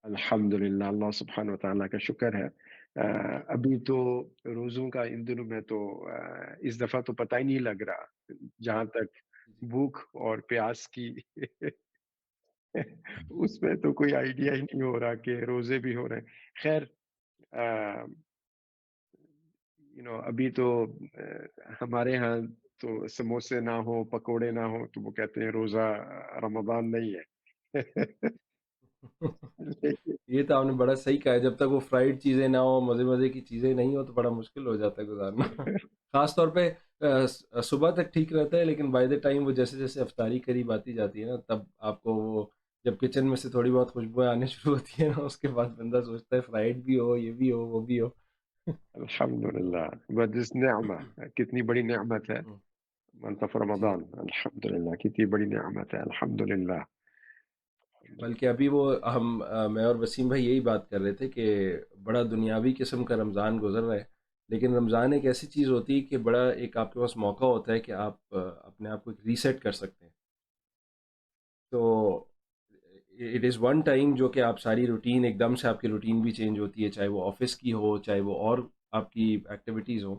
अल्हम्दुलिल्लाह, अल्लाह सुब्हान व तआला का शुक्र है। अभी तो रोज़ों का इन दिनों में तो इस दफ़ा तो पता ही नहीं लग रहा, जहाँ तक जी, भूख और प्यास की जी, उसमें तो कोई आइडिया ही नहीं हो रहा कि रोज़े भी हो रहे हैं। ख़ैर अ, अभी तो हमारे यहाँ तो समोसे ना हो, पकोड़े ना हो तो वो कहते हैं रोज़ा रमज़ान नहीं है। लेकिन ये तो आपने बड़ा सही कहा है, जब तक वो फ्राइड चीज़ें ना हो, मज़े-मज़े की चीज़ें नहीं हो तो बड़ा मुश्किल हो जाता है गुज़ारना। ख़ास तौर पे सुबह तक ठीक रहता है, लेकिन बाय द टाइम वो जैसे-जैसे इफ्तारी करीब आती जाती है ना, तब आपको वो जब किचन में से थोड़ी बहुत खुशबुएँ आनी शुरू होती है ना, उसके बाद बंदा सोचता है फ्राइड भी हो, ये भी हो, वो भी हो। तो अल्हम्दुलिल्लाह, बस नेअमा कितनी बड़ी नेमत है। हुँ, मंत ऑफ जी। रमज़ान अल्हम्दुलिल्लाह कितनी बड़ी नेमत है अल्हम्दुलिल्लाह। बल्कि अभी वो मैं और वसीम भाई यही बात कर रहे थे कि बड़ा दुनियावी किस्म का रमज़ान गुज़र रहा है, लेकिन रमज़ान एक ऐसी चीज़ होती है कि बड़ा एक आपके पास मौका होता है कि आप अपने आप को एक रीसेट कर सकते हैं। तो इट इज़ वन टाइम जो कि आप सारी रूटीन एकदम से आपकी रूटीन भी चेंज होती है, चाहे वो ऑफ़िस की हो, चाहे वो और आपकी एक्टिविटीज़ हों।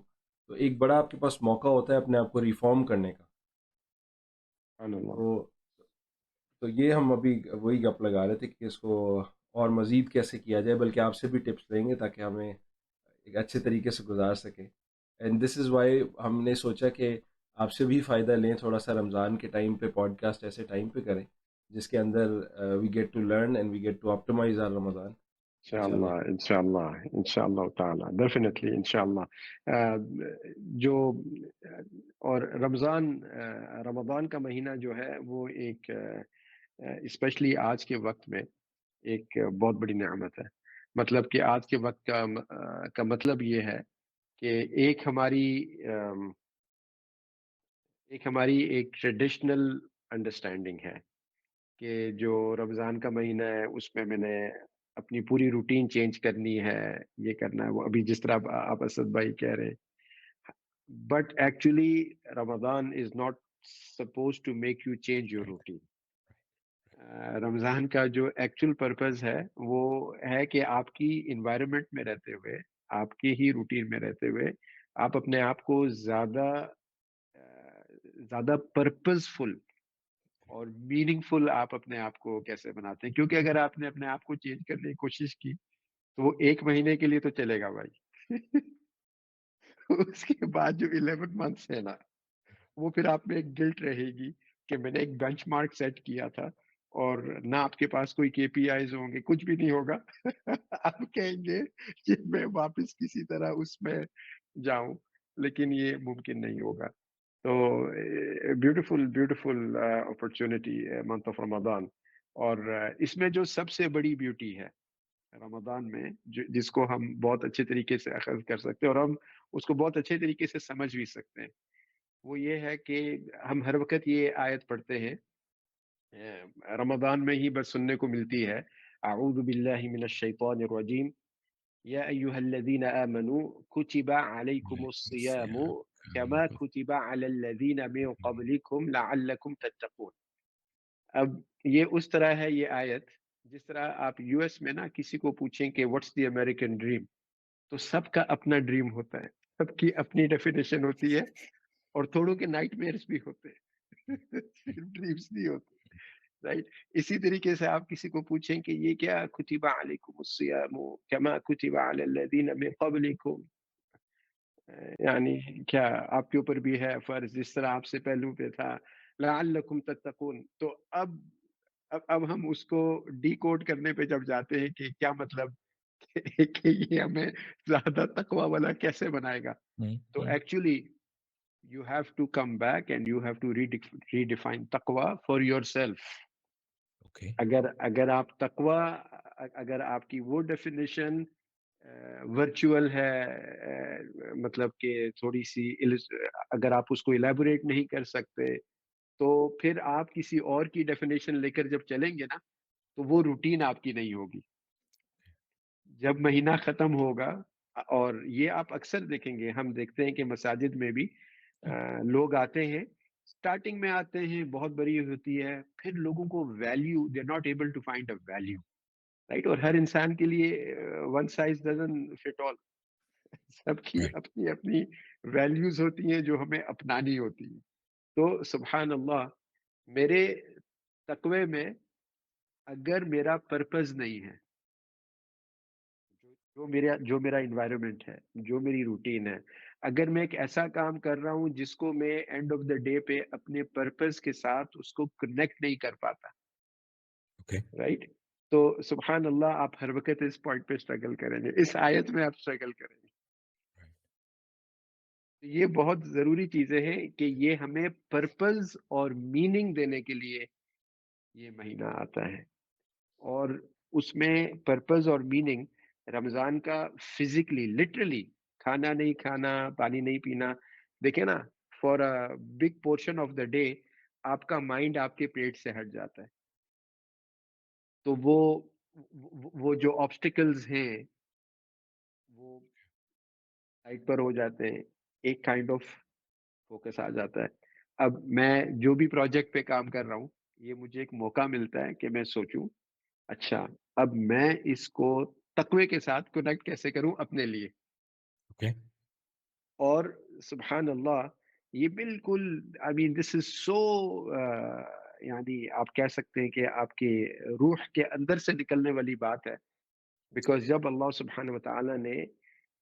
तो एक बड़ा आपके पास मौका होता है अपने आप को रिफ़ॉर्म करने का। सुभान अल्लाह। तो तो ये हम अभी वही गप लगा रहे थे कि इसको और मज़ीद कैसे किया जाए, बल्कि आपसे भी टिप्स लेंगे ताकि हमें एक अच्छे तरीके से गुज़ार सकें। एंड दिस इज़ व्हाई हमने सोचा कि आपसे भी फ़ायदा लें थोड़ा-सा रमज़ान के टाइम पे पॉडकास्ट ऐसे टाइम पे करें, जिसके अंदर we get to learn and we get to optimise our Ramzan इंशाल्लाह। इंशाअल्लाह, इंशाअल्लाह, इंशाअल्लाह ताला डेफिनिटली इंशाअल्लाह। जो और रमज़ान का महीना जो है वो एक स्पेशली आज के वक़्त में एक बहुत बड़ी नेमत है। मतलब कि आज के वक़्त का मतलब ये है कि एक हमारी अम, एक हमारी एक ट्रेडिशनल अंडरस्टैंडिंग है कि जो रमज़ान का महीना है उसमें मैंने अपनी पूरी रूटीन चेंज करनी है, ये करना है, वो अभी जिस तरह आप असद भाई कह रहे हैं। But actually Ramzan is not supposed to make you change your right, routine. Ramzan का जो एक्चुअल पर्पस है, वो है कि आपकी एनवायरनमेंट में रहते हुए, आपके ही रूटीन में रहते हुए, आप अपने आप को ज़्यादा पर्पसफुल और मीनिंगफुल आप अपने आप को कैसे बनाते हैं? क्योंकि अगर आपने अपने आप को चेंज करने की कोशिश की, तो वो 1 महीने के लिए तो चलेगा भाई। उसके बाद जो 11 मंथ्स है ना, वो फिर आप में एक गिल्ट रहेगी कि मैंने एक बेंचमार्क सेट किया था और ना आपके पास कोई केपीआईज़ होंगे, कुछ भी नहीं होगा। आप कहेंगे कि मैं वापस किसी तरह उसमें जाऊँ, लेकिन ये मुमकिन नहीं होगा। तो beautiful beautiful opportunity month of Ramzan और इसमें जो सबसे बड़ी ब्यूटी है रमज़ान में जिसको हम बहुत अच्छे तरीके से अख़ज़ कर सकते हैं और हम उसको बहुत अच्छे तरीके से समझ भी सकते हैं। वो ये है कि हम हर वक़्त ये आयत पढ़ते हैं रमज़ान में ही बस सुनने को मिलती है, अऊज़ु बिल्लाहि मिनश शैतानिर रजीम, या अय्युहल्लज़ीना आमनू कुतिबा अलैकुमुस वालेकुम सियामु अस्सलाम, कमा कुतिबा अलल लज़ीना मिन क़ब्लिकुम लअल्लकुम तत्तक़ून। अब ये उस तरह है ये आयत, जिस तरह आप यूएस में ना किसी को पूछें कि व्हाट्स द अमेरिकन ड्रीम? तो सबका अपना ड्रीम होता है, सबकी अपनी डेफिनेशन होती है और थोड़ों के नाइटमेयर्स भी होते हैं। सिर्फ ड्रीम्स नहीं होते, राइट? इसी तरीके से आप किसी को पूछें कि ये क्या कुतिबा अलैकुमुस सियामु कमा कुतिबा अलल लज़ीना मिन क़ब्लिकुम, यानी क्या आपके ऊपर भी है फ़र्ज़ जिस तरह आपसे पहलू पे था, लअल्लकुम तत्तकून। तो अब हम उसको डिकोड करने पे जब जाते हैं कि क्या मतलब कि ये हमें ज़्यादा तकवा वाला कैसे बनाएगा? हुँ, तो हुँ, actually you have to come back and you have to redefine taqwa for yourself. Okay, अगर आप तकवा अगर आपकी वो डेफिनेशन वर्चुअल है, मतलब कि थोड़ी सी अगर आप उसको इलेबोरेट नहीं कर सकते, तो फिर आप किसी और की डेफिनेशन लेकर जब चलेंगे ना, तो वो रूटीन आपकी नहीं होगी। जब महीना खत्म होगा और ये आप अक्सर देखेंगे, हम देखते हैं कि मसाजिद में भी लोग आते हैं, स्टार्टिंग में आते हैं, बहुत बड़ी होती है, फिर लोगों को value they are not able to find a value. Right? और हर इंसान के लिए one size doesn't fit all. सबकी Right. अपनी अपनी वैल्यूज होती हैं जो हमें अपनानी होती हैं। तो सुभान अल्लाह, मेरे तकवे में अगर मेरा पर्पस नहीं है, जो मेरा एनवायरनमेंट है, जो मेरी रूटीन है, अगर मैं एक ऐसा काम कर रहा हूँ जिसको मैं एंड ऑफ द डे पे अपने पर्पस के साथ उसको कनेक्ट नहीं कर पाता, Okay. राइट? तो सुभान अल्लाह, आप हर वक्त इस पॉइंट पे स्ट्रगल करेंगे, इस आयत में आप स्ट्रगल करेंगे। Right. तो ये बहुत जरूरी चीजें हैं कि ये हमें पर्पस और मीनिंग देने के लिए ये महीना आता है। और उसमें पर्पस और मीनिंग रमजान का फिजिकली, लिटरली, खाना नहीं खाना, पानी नहीं पीना, देखे ना, for a big portion of the day आपका माइंड आपके पेट से हट जाता है। तो वो जो ऑब्स्टिकल्स हैं वो साइड पर हो जाते हैं, एक काइंड ऑफ फोकस आ जाता है। अब मैं जो भी प्रोजेक्ट पे काम कर रहा हूँ, ये मुझे एक मौका मिलता है कि मैं सोचूं, अच्छा, अब मैं इसको तकवे के साथ कनेक्ट कैसे करूं अपने लिए। Okay. और सुभान अल्लाह, ये बिल्कुल, I mean this is so, यानी आप कह सकते हैं कि आपके रूह के अंदर से निकलने वाली बात है। बिकॉज जब अल्लाह सुब्हानहू व तआला ने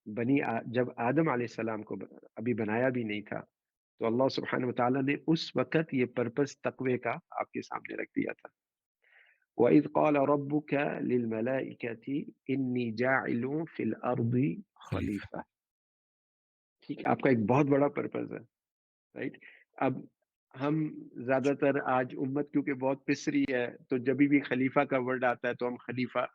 जब आदम अलैहिस्सलाम को अभी बनाया भी नहीं था, तो अल्लाह सुब्हानहू व तआला ने उस वक़्त ये पर्पस तकवे का आपके सामने रख दिया था। वइज़ क़ाल रब्बुक लिल मलाइकति इन्नी जाइलुन फिल अर्दि Khalifa. खलीफा। ठीक है, आपका एक बहुत बड़ा पर्पस है, राइट? अब हम ज्यादातर आज उम्मत क्योंकि बहुत पिस रही है, तो जब भी खलीफा का वर्ड आता है तो हम खलीफा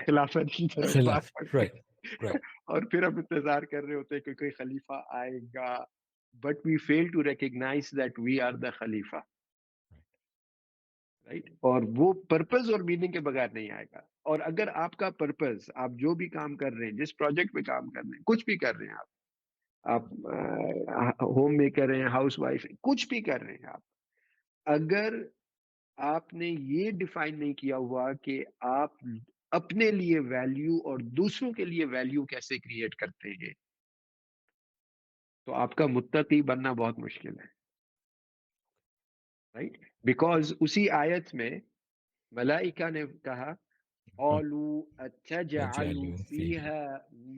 खिलाफत की तरफ भाग Khilaf. पड़ते Right. हैं। Right. और फिर हम इंतजार कर रहे होते हैं कि कोई खलीफा आएगा, but we fail to recognise that we are the खलीफा, राइट? और वो पर्पस और मीनिंग के बगैर नहीं आएगा। और अगर आपका पर्पस, आप जो भी काम कर रहे हैं, जिस प्रोजेक्ट पे काम कर रहे हैं, कुछ भी कर रहे हैं आप होम मेकर हैं, हाउस वाइफ, कुछ भी कर रहे हैं आप, अगर आपने ये डिफाइन नहीं किया हुआ कि आप अपने लिए वैल्यू और दूसरों के लिए वैल्यू कैसे क्रिएट करते हैं, तो आपका मुत्तकी बनना बहुत मुश्किल है, राइट? बिकॉज उसी आयत में मलाइका ने कहा, क़ालू अतजअलु Ajalu fihi. फीहा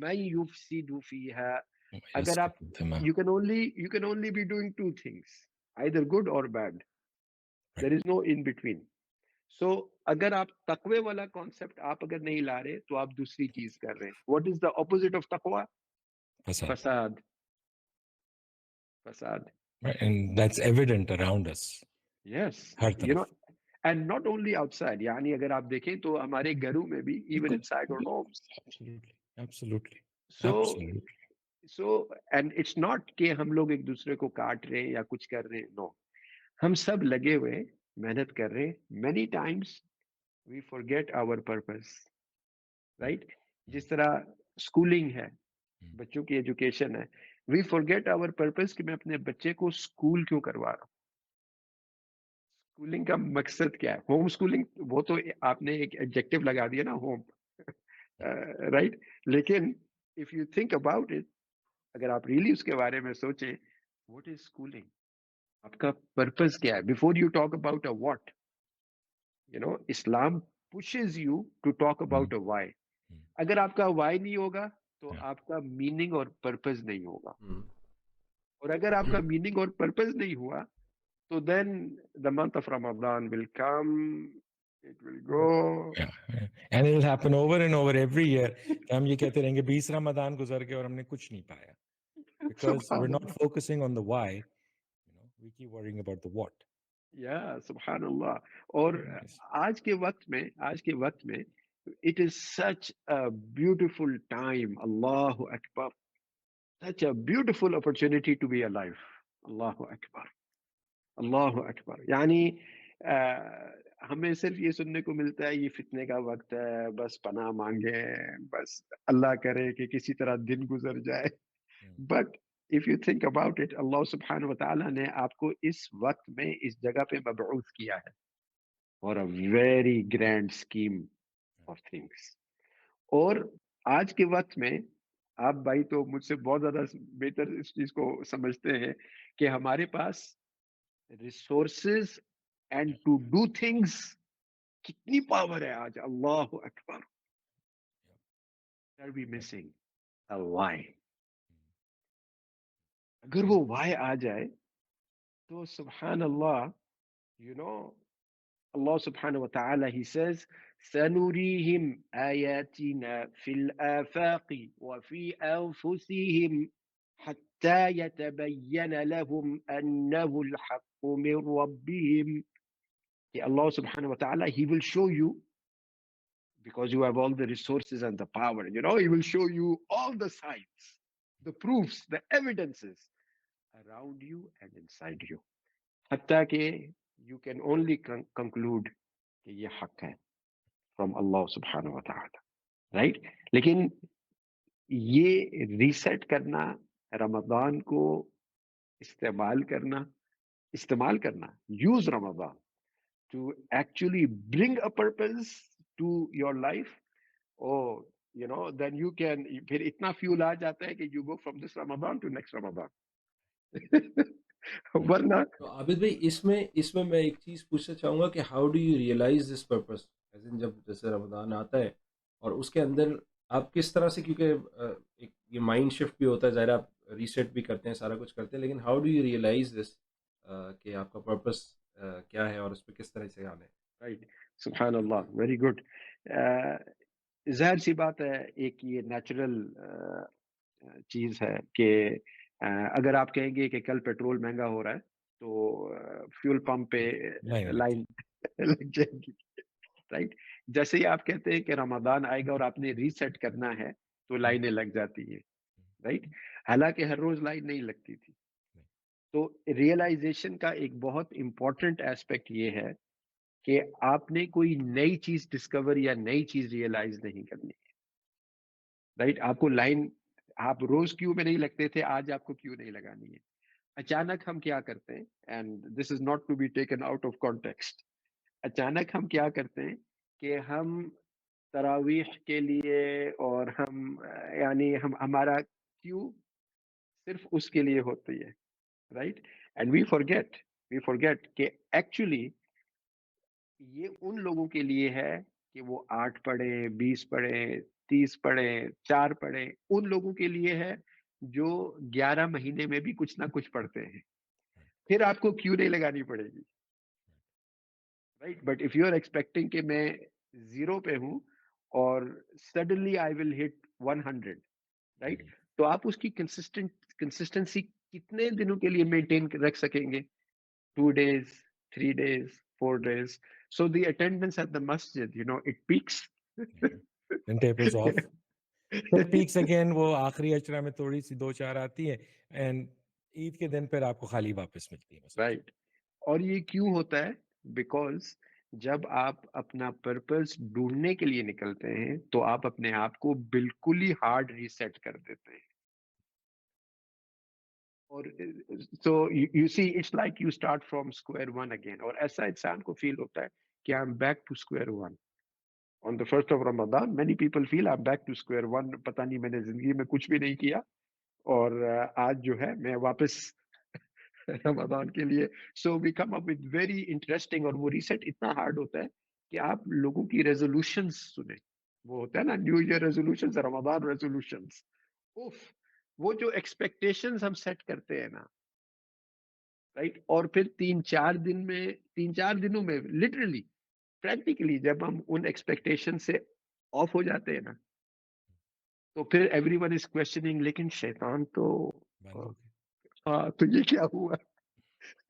मन युफ्सिदु फीहा। अगर आप, Yasfiku dima. you can only be doing two things, either good or bad, Right. there is no in between. So अगर आप तकवे वाला कॉन्सेप्ट आप अगर नहीं ला रहे, तो आप दूसरी चीज कर रहे हैं। What is the opposite of तकवा? Fasad. फसाद। फसाद। Right. And that's evident around us. Yes, हर यू तरफ. No, and not only outside, यानी अगर आप देखें तो हमारे घरों में भी, इवन बिल्कुल. Inside our homes. Absolutely. Absolutely. So Absolutely. So and it's not कि हम लोग एक दूसरे को काट रहे हैं या कुछ कर रहे हैं, नो, हम सब लगे हुए हैं, मेहनत कर रहे हैं। Many times we forget our purpose, right? जिस तरह स्कूलिंग है, बच्चों की एजुकेशन है, वी फॉरगेट आवर पर्पस कि मैं अपने बच्चे को स्कूल क्यों करवा रहा हूँ, स्कूलिंग का मकसद क्या है। होम स्कूलिंग, वो तो आपने एक एडजेक्टिव लगा दिया ना, होम, राइट? लेकिन if you think about it, अगर आप रियली उसके बारे में सोचें, व्हाट इज स्कूलिंग, आपका पर्पस क्या है, before you talk about a what, Islam pushes you to talk Mm. about a why. Mm. अगर आपका वाई नहीं होगा, तो Yeah. आपका मीनिंग और पर्पस नहीं होगा। हम्म, और अगर आपका मीनिंग और पर्पस नहीं हुआ, तो then the month of Ramzan will come, it will go. Yeah. And it will happen over and over every year. कि हम ये कहते रहेंगे 20 रमजान गुजर गए और हमने कुछ नहीं पाया. Because we're not focusing on the why, we keep worrying about the what. या सुभान अल्लाह। और Yes. आज के वक्त में it is such a beautiful time, Allah अकबर, such a beautiful opportunity to be alive. Allah अकबर, अल्लाह अकबर। यानी हमें सिर्फ ये सुनने को मिलता है, ये फितने का वक्त है, बस पनाह मांगे, बस अल्लाह करे कि किसी तरह दिन गुजर जाए। Mm. But if you think about it, Allah सुब्हानहू व तआला ने आपको इस वक्त में इस जगह पे मबऊस किया है for a very grand scheme, of things. और आज के वक्त में आप भाई तो मुझसे बहुत ज्यादा बेहतर इस चीज को समझते हैं कि हमारे पास resources and to do things कितनी पावर है आज. अल्लाह अकबर. Are we missing a why. अगर वो व्हाई आ जाए तो सुभान Allah, you know, Allah subhanahu wa ta'ala, he says, سَنُرِيهِمْ آيَاتِنَا فِي الْآفَاقِ وَفِي أَنفُسِهِمْ حَتَّى يَتَبَيَّنَ لَهُمْ أَنَّهُ الْحَقُّ مِنْ رَبِّهِمْ. Allah subhanahu wa ta'ala, he will show you, because you have all the resources and the power, you know, he will show you all the signs, the proofs, the evidences around you and inside you. حتى कि you can only conclude कि ये हक है from Allah subhanahu wa ta'ala, right? लेकिन ये reset करना, रमजान को इस्तेमाल करना, use Ramadan to actually bring a purpose to your life. Oh, you know, then you can, फिर इतना fuel आ जाता है कि you go from this Ramadan to next Ramadan. वरना तो आबिद भाई, इसमें इसमें मैं एक चीज़ पूछना चाहूँगा कि how do you realise this purpose, as in जब जैसे रमज़ान आता है और उसके अंदर आप किस तरह से, क्योंकि एक ये माइंड शिफ्ट भी होता है, ज़ाहिर आप रीसेट भी करते हैं, सारा कुछ करते हैं, लेकिन how do you realise this कि आपका पर्पस क्या है और उस पर किस तरह से आना है? राइट. सुभान अल्लाह, वेरी गुड. जाहिर सी बात है, एक ये नेचुरल चीज है कि अगर आप कहेंगे कि कल पेट्रोल महंगा हो रहा है तो फ्यूल पंप पे लाइन लग जाएगी, राइट. जैसे ही आप कहते हैं कि रमजान आएगा और आपने रीसेट करना है तो लाइनें लग जाती है, राइट. हालांकि हर रोज लाइन नहीं लगती थी. तो रियलाइजेशन का एक बहुत इंपॉर्टेंट एस्पेक्ट ये है कि आपने कोई नई चीज डिस्कवर या नई चीज रियलाइज नहीं करनी, राइट. आपको लाइन, आप रोज क्यू में नहीं लगते थे, आज आपको क्यू नहीं लगानी है. अचानक हम क्या करते हैं, and this is not to be taken out of context, अचानक हम क्या करते हैं कि हम तरावीह के लिए और हम यानी हम हमारा क्यू सिर्फ उसके लिए होती है, राइट. एंड वी फॉरगेट कि एक्चुअली ये उन लोगों के लिए है कि वो 8 पढ़े, 20 पढ़े, 30 पढ़े, 4 पढ़े, उन लोगों के लिए है जो 11 महीने में भी कुछ ना कुछ पढ़ते हैं. फिर आपको क्यों नहीं लगानी पड़ेगी, right. But if you are expecting कि मैं 0 पे हूं और suddenly I will hit 100, right, तो आप उसकी कंसिस्टेंसी कितने दिनों के लिए मेंटेन रख सकेंगे? 2 days, 3 days, 4 days. So the attendance at the masjid, you know, it peaks. Then tapers off. Then peaks again. वो आखिरी अशरा में थोड़ी सी 2-4 आती है, and ईद के दिन फिर आपको खाली वापस मिलती है. Right. और ये क्यों होता है? Because जब आप अपना पर्पस ढूंढने के लिए निकलते हैं तो आप अपने आप को बिल्कुल ही हार्ड रीसेट कर देते हैं. और so you see, it's like you start from square one again. और ऐसा इंसान को फील होता है कि I'm back to square one. On the first of Ramadan, many people feel I'm back to square one. पता नहीं, मैंने जिंदगी में कुछ भी नहीं किया और आज जो है मैं वापस रमजान के लिए. So we come up with very interesting, और वो रीसेट इतना हार्ड होता है कि आप लोगों की रेजोल्यूशंस सुने. वो होता है ना, new year resolutions, Ramzan resolutions. उफ, वो जो एक्सपेक्टेशंस हम सेट करते हैं ना, राइट. और फिर 3-4 दिनों में लिटरली प्रैक्टिकली जब हम उन एक्सपेक्टेशन से ऑफ हो जाते हैं ना, तो फिर एवरीवन इज क्वेश्चनिंग, लेकिन शैतान तो हाँ, तो ये क्या हुआ,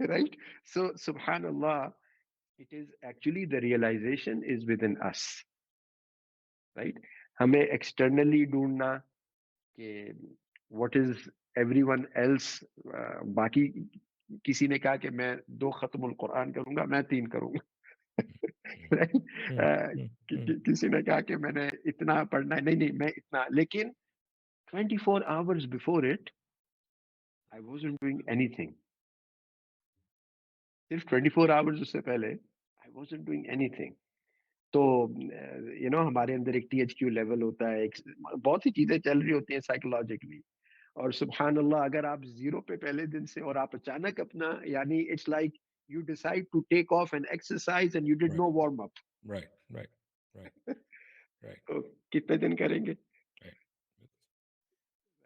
राइट. सो सुभान Allah, it is actually the realization is within us, right. हमें एक्सटर्नली ढूंढना कि व्हाट इज एवरीवन एल्स. बाकी किसी ने कहा कि मैं 2 खत्मुल कुरान करूंगा, मैं 3 करूंगा. किसी ने कहा कि मैंने इतना पढ़ना है, नहीं नहीं मैं इतना. लेकिन 24 hours before it, I wasn't doing anything. सिर्फ 24 hours उससे पहले I wasn't doing anything. तो हमारे अंदर एक THQ लेवल होता है, बहुत सी चीजें चल रही होती हैं साइकोलॉजिकली। और सुबहान अल्लाह, अगर आप जीरो पे पहले दिन से और आप अचानक अपना, यानी it's like you decide to take off an exercise and you did Right, no warm up. right, right, right, right, तो कितने दिन करेंगे? right.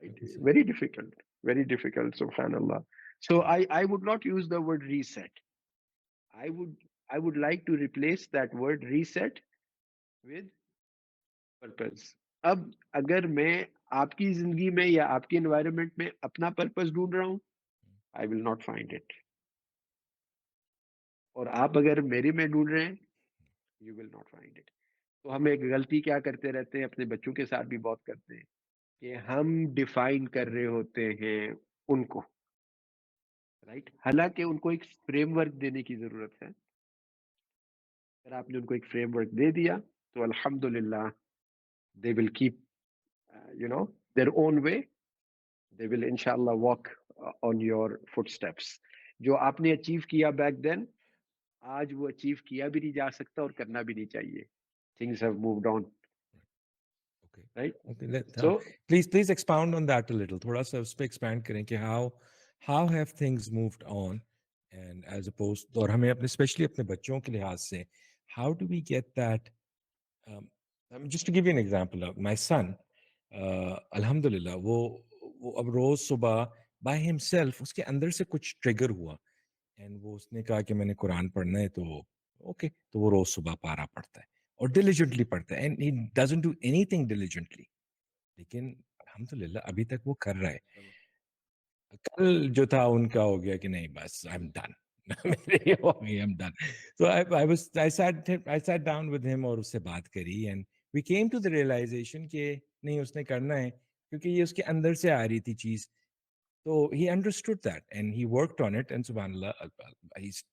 बिल्कुल सही. Very difficult, very difficult, subhanallah. So I would not use the word reset. I would I would like to replace that word reset with purpose. अब अगर मैं आपकी जिंदगी में या आपके एनवायरनमेंट में अपना पर्पस ढूंढ रहा हूं, I will not find it. और आप अगर मेरे में ढूंढ रहे हैं, you will not find it. तो हम एक गलती क्या करते रहते हैं, अपने बच्चों के साथ भी बहुत करते हैं, कि हम डिफाइन कर रहे होते हैं उनको, राइट? हालांकि उनको एक फ्रेमवर्क देने की जरूरत है। अगर आपने उनको एक फ्रेमवर्क दे दिया तो अल्हम्दुलिल्लाह, they will keep their own way, they will इंशाल्लाह वॉक ऑन योर फुटस्टेप्स। जो आपने अचीव किया बैक देन, आज वो अचीव किया भी नहीं जा सकता और करना भी नहीं चाहिए। Things have moved on, Okay. Right? Okay. So Please expound on that a little. थोड़ा सा उस पे expand करें कि how have things moved on, and as opposed, और हमें अपने especially अपने बच्चों के लिहाज से, how do we get that? Just to give you an example of my son, alhamdulillah, वो अब रोज सुबह by himself उसके अंदर से कुछ ट्रिगर हुआ, एंड वो उसने कहा कि मैंने कुरान पढ़ना है, तो ओके, तो वो रोज सुबह पारा पढ़ता है और डिलीजेंटली पढ़ता है, and he doesn't do anything diligently, लेकिन अल्हम्दुलिल्लाह अभी तक वो कर रहा है. कल जो था उनका हो गया कि नहीं, बस आई एम डन. मेरे ये हो गई, I am done. So I sat down with him और उससे बात करी, and we came to the realization कि नहीं, उसने करना है क्योंकि ये उसके अंदर से आ रही थी चीज. तो he understood that and he worked on it, and subhanallah, he's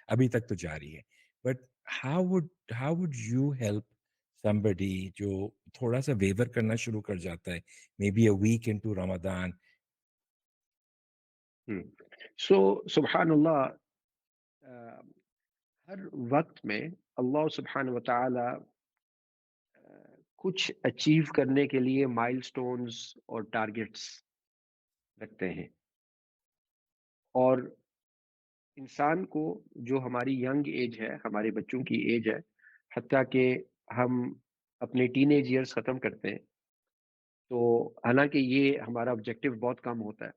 अभी तक तो जारी है. But how would you help somebody जो थोड़ा सा वेवर करना शुरू कर जाता है, maybe a week into Ramadan? सो सुबहान अल्लाह, हर वक्त में अल्लाह सुब्हान व तआला कुछ अचीव करने के लिए माइलस्टोन्स और टारगेट्स रखते हैं। और इंसान को, जो हमारी यंग एज है, हमारे बच्चों की एज है, हत्ता कि हम अपने टीनेज ईयर्स ख़त्म करते हैं, तो हालांकि ये हमारा ऑब्जेक्टिव बहुत कम होता है,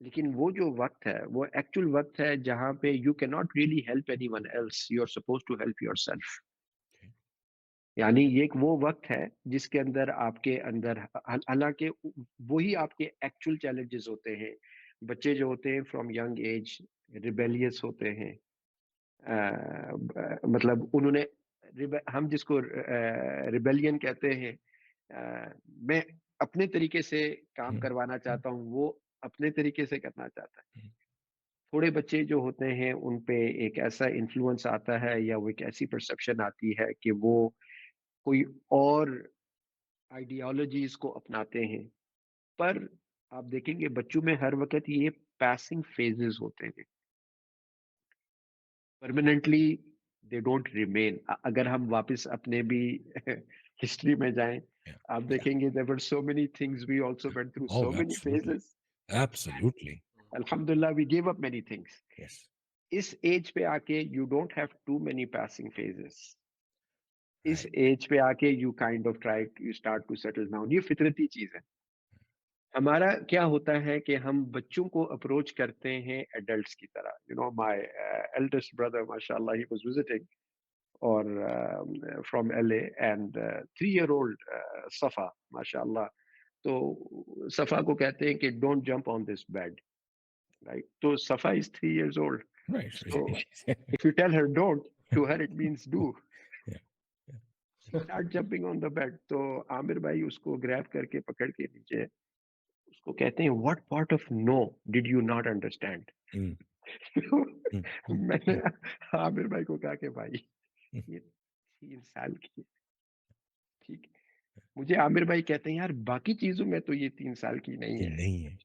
लेकिन वो जो वक्त है वो एक्चुअल वक्त है जहाँ पे you can not really help anyone else, you are suppose to help yourself. यानी ये एक वो वक्त है जिसके अंदर आपके अंदर, हालांकि वही आपके एक्चुअल चैलेंजेस होते हैं। बच्चे जो होते हैं फ्रॉम यंग एज रिबेलियस होते हैं, मतलब उन्होंने हम जिसको रिबेलियन कहते हैं, मैं अपने तरीके से काम करवाना चाहता हूँ, वो अपने तरीके से करना चाहता है। थोड़े बच्चे जो होते हैं उन पे एक ऐसा इन्फ्लुएंस आता है या वो एक ऐसी परसेप्शन आती है कि वो कोई और आइडियोलॉजीज को अपनाते हैं। पर आप देखेंगे बच्चों में हर वक्त ये पैसिंग फेजेस होते हैं, परमानेंटली दे डोंट रिमेन। अगर हम वापस अपने भी हिस्ट्री में जाएं, Yeah, आप yeah. देखेंगे there were so many things, we also went through Oh, so many absolutely, phases, absolutely. अल्हम्दुलिल्लाह we give up many things. Yes, इस एज पे आके you don't have too many passing phases. इस right. Age पे आके you kind of try, you start to settle down. ये फितरती चीज है। हमारा क्या होता है कि हम बच्चों को अप्रोच करते हैं एडल्ट्स की तरह। माय एल्डेस्ट ब्रदर माशाल्लाह, ही वाज विजिटिंग और from LA, and 3 year old सफा माशाल्लाह। तो सफा को कहते हैं कि don't jump on this bed, right? तो सफा is 3 years old, Right. so if you tell her don't, to her it means do. Yeah, yeah. She start jumping on the bed. तो आमिर भाई उसको ग्रैब करके पकड़ के नीचे, उसको कहते हैं what part of no did you not understand. Mm, mm, mm, मैंने mm, आमिर भाई को कहा कि भाई mm. ये 3 साल की है, ठीक है। मुझे आमिर भाई कहते हैं यार बाकी चीजों में तो ये 3 साल की नहीं ये है, नहीं है.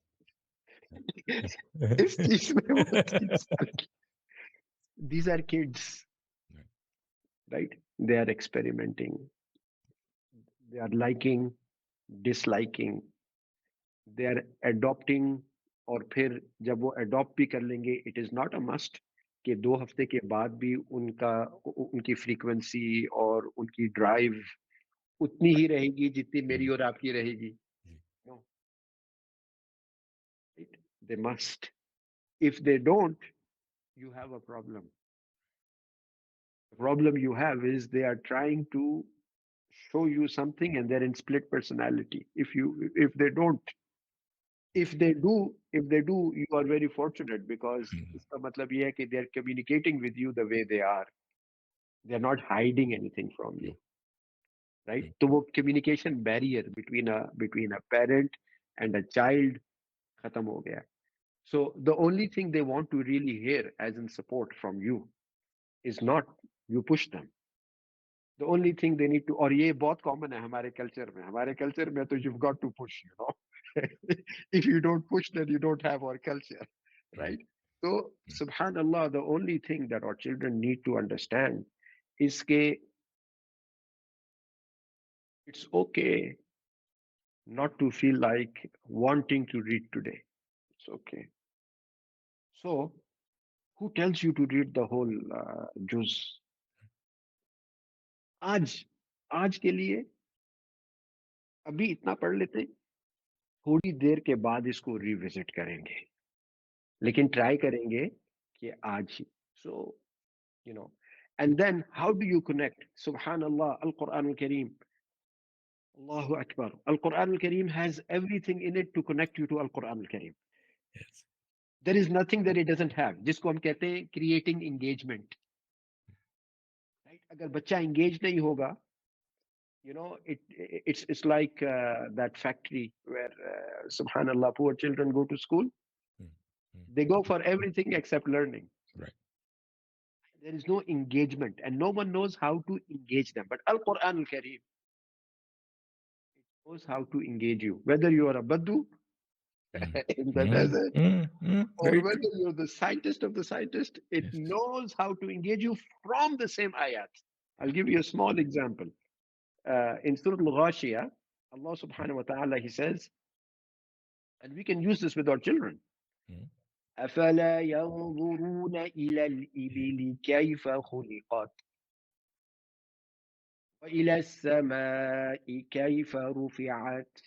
इस चीज में वो 3 साल की। These are kids, Right. Right? they are experimenting, they are liking, disliking, they are adopting, और फिर जब वो adopt भी कर लेंगे, it is not a must कि 2 हफ्ते के बाद भी उनकी frequency और उनकी drive उतनी ही रहेगी जितनी मेरी और आपकी रहेगी. No, right? They must. If they don't, you have a problem. The problem you have is they are trying to show you something and they're in split personality. If they do, you are very fortunate because iska matlab ye hai ki they are communicating with you the way they are. They are not hiding anything from you, right? So wo communication barrier between a parent and a child khatam ho gaya. So the only thing they want to really hear as in support from you is not you push them. The only thing they need to, और ये बहुत common है हमारे culture में तो you've got to push, you know. If you don't push, then you don't have our culture, right? So subhanallah, the only thing that our children need to understand is that it's okay not to feel like wanting to read today. It's okay. So who tells you to read the whole juz? आज आज के लिए अभी इतना पढ़ लेते हैं, थोड़ी देर के बाद इसको रिविजिट करेंगे, लेकिन ट्राई करेंगे कि आज ही. So you know, and then how do you connect? Subhanallah, Al-Quran Al-Kareem, Allahu Akbar. Al-Quran Al-Kareem has everything in it to connect you to Al-Quran Al-Kareem. Yes. There is nothing that it doesn't have. जिसको हम कहते हैं creating engagement. Right? अगर बच्चा engaged नहीं होगा, you know, it's like that factory where subhanallah, poor children go to school. They go for everything except learning. Right. There is no engagement and no one knows how to engage them. But Al-Quran Al-Kareem, it knows how to engage you. Whether you are a Baddu in the desert or Very whether true. you're the scientist of the scientist, it Yes. knows how to engage you from the same ayat. I'll give you a small example. In Surah Al-Ghashiyah, Allah subhanahu wa ta'ala, He says, and we can use this with our children. أَفَلَا يَنظُرُونَ إِلَى الْإِبِلِ كَيْفَ خُلِقَتْ وإلى السماء كيف رفعت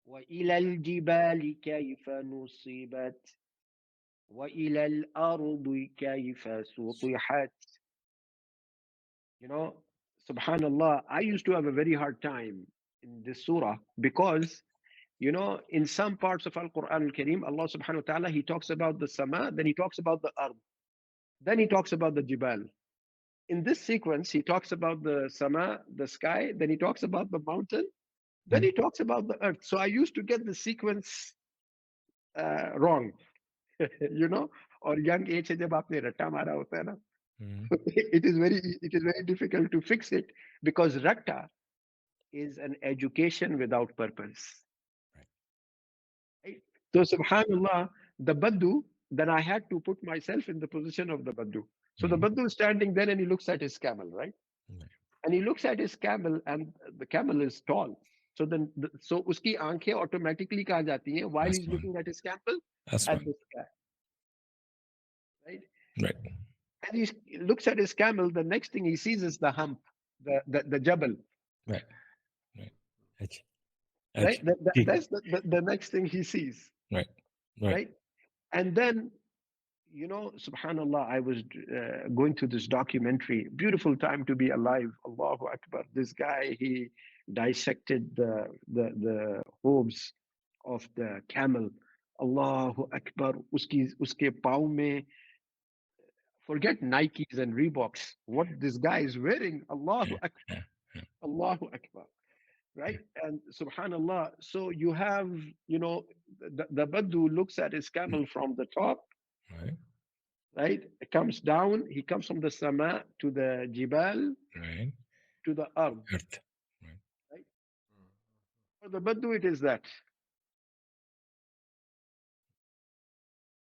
وإلى الجبال كيف نصبت وإلى الأرض كيف سطحت. You know, subhanallah, I used to have a very hard time in this surah because, you know, in some parts of Al-Quran Al-Kareem, Allah subhanahu wa ta'ala, He talks about the sama, then He talks about the ard, then He talks about the jibal. In this sequence, He talks about the sama, the sky, then He talks about the mountain, then He talks about the earth. So I used to get the sequence wrong, you know, और young age से जब आपने रट्टा मारा होता है ना, it is very difficult to fix it because ratta is an education without purpose. Right? So subhanallah, the Baddu, then I had to put myself in the position of the Baddu. So the Baddu is standing there and he looks at his camel, right? And he looks at his camel and the camel is tall. So then, so uski aankheं automatically kaha jati hain while he's looking at his camel at the sky. Right? Right. And he looks at his camel, the next thing he sees is the hump, the jabal. Right. Right. Right? That's the next thing he sees. Right. Right? And then, you know, subhanallah, I was going through this documentary, beautiful time to be alive. Allahu Akbar. This guy, he dissected the hooves of the camel. Allahu Akbar. Uske pav mein, forget Nikes and Reeboks. What this guy is wearing, Allahu Akbar. Allahu Akbar. Right? And subhanallah, so you have, you know, the Baddu looks at his camel from the top. Right? It comes down. He comes from the sama to the jibal, to the ard. Right? For the Baddu, it is that.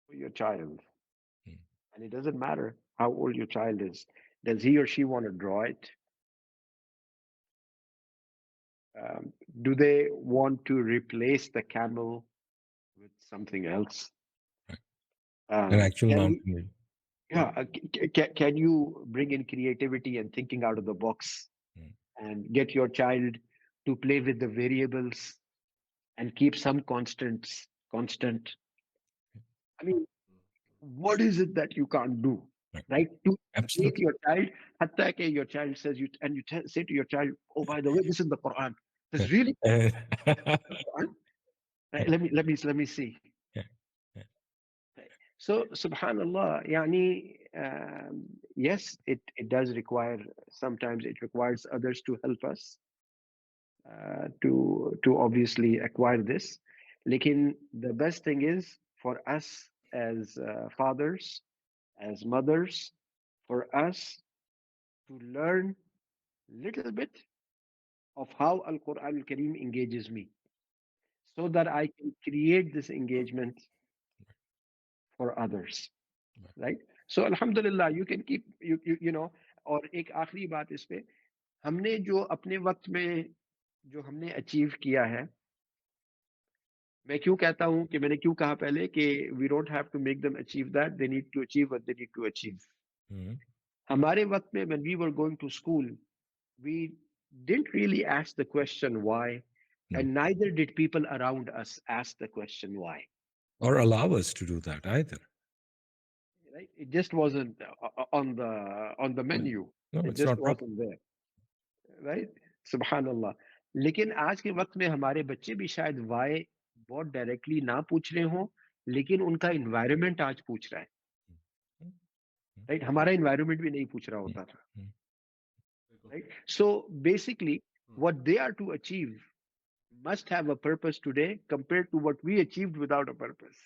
For your child. And it doesn't matter how old your child is. Does he or she want to draw it? Do they want to replace the camel with something else? An actual Can mountain we, view. yeah, can you bring in creativity and thinking out of the box Mm. and get your child to play with the variables and keep some constants constant? I mean, what is it that you can't do, Right. right? To make Absolutely. your child, hatta ke your child says you, and you say to your child, oh, by the way, this is the Quran. This is really Yeah. the Quran. Right? Let me see. Yeah. Yeah. So, subhanallah, yani, yes, it does require, sometimes it requires others to help us to obviously acquire this. Lekin the best thing is for us as fathers, as mothers, for us to learn little bit of how Al-Quran Al-Kareem engages me so that I can create this engagement for others. Right? So alhamdulillah, you can keep you know. और एक आखिरी बात इस पे, हमने जो अपने वक्त में जो हमने अचीव किया है, मैं क्यों कहता हूं कि मैंने क्यों कहा पहले कि we don't have to make them achieve that, they need to achieve what they need to achieve. Mhm. हमारे वक्त में when we were going to school, we didn't really ask the question why, No. and neither did people around us ask the question why. Or allow us to do that either. Right? It just wasn't on the menu. No, It it's just not proper. wasn't there. Right सुबहान अल्लाह. लेकिन आज के वक्त में हमारे बच्चे भी शायद वाई बहुत डायरेक्टली ना पूछ रहे हों, लेकिन उनका इन्वायरमेंट आज पूछ रहा है. Mm, राइट, हमारा इन्वायरमेंट भी नहीं पूछ रहा mm, होता था. mm. बिल्कुल right, so basically what they are to achieve must have a purpose today compared to what we achieved without a purpose.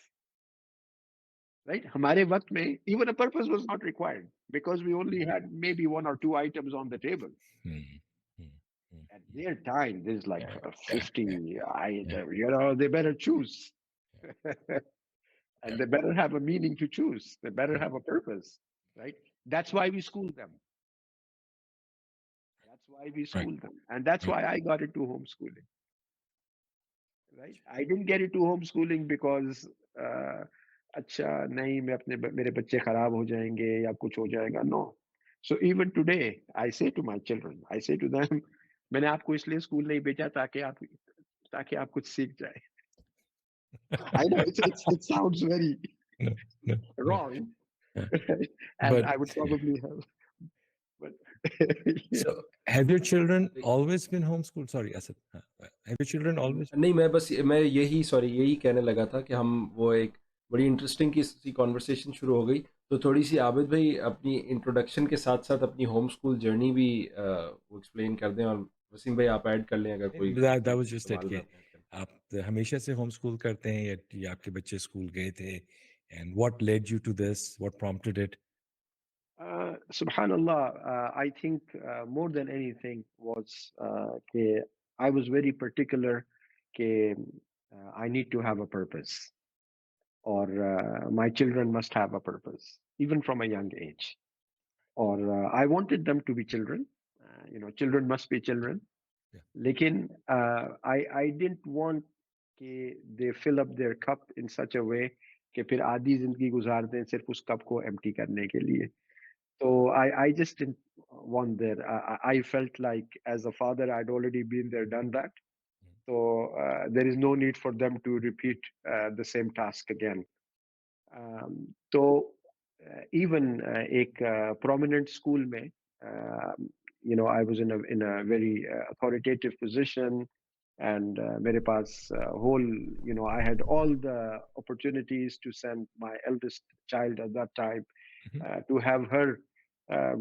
Right, हमारे वक्त में even a purpose was not required because we only had maybe one or two items on the table. Mm, mm, mm. At their time, there's like Yeah, yeah, 50, yeah, they better choose. yeah. And they better have a meaning to choose. They better Mm, have a purpose, right? That's why we school them. That's why we right, school them. And that's right. why I got into homeschooling, right? I didn't get into homeschooling because, अच्छा नहीं मैं अपने मेरे बच्चे खराब हो जाएंगे या कुछ हो जाएगा. No. So even today, I say to my children, I say to them, मैंने आपको इसलिए स्कूल नहीं भेजा ताकि आप कुछ सीख जाए. I know it sounds very No, no, no. wrong, Yeah. and But I would probably have, but yeah. so have your children always been homeschooled? Sorry, Asad. Have your children always? नहीं मैं यही कहने लगा था कि हम वो एक बड़ी इंटरेस्टिंग सी कॉन्वर्सेशन शुरू हो गई, तो थोड़ी सी आबिद भाई अपनी इंट्रोडक्शन के साथ साथ अपनी होम स्कूल जर्नी भी वो एक्सप्लेन कर दें, और वसीम भाई आप ऐड कर लें अगर कोई That was just it. सवाल में कि आपने ऐड करना. आप हमेशा से होम स्कूल करते हैं या आपके बच्चे स्कूल गए थे? And what led you to this? What prompted it? Subhanallah, I think more than anything was I was very particular that I need to have a purpose, or my children must have a purpose, even from a young age. Or I wanted them to be children. Children must be children. Yeah. Lekin I didn't want कि they fill up their cup in such a way कि फिर आधी जिंदगी गुजार दें सिर्फ उस cup को empty करने के लिए. So I just didn't want that. I felt like as a father, I'd already been there, done that. So there is no need for them to repeat the same task again. So even एक prominent school में, I was in a very authoritative position, and मेरे पास whole, I had all the opportunities to send my eldest child at that time to have her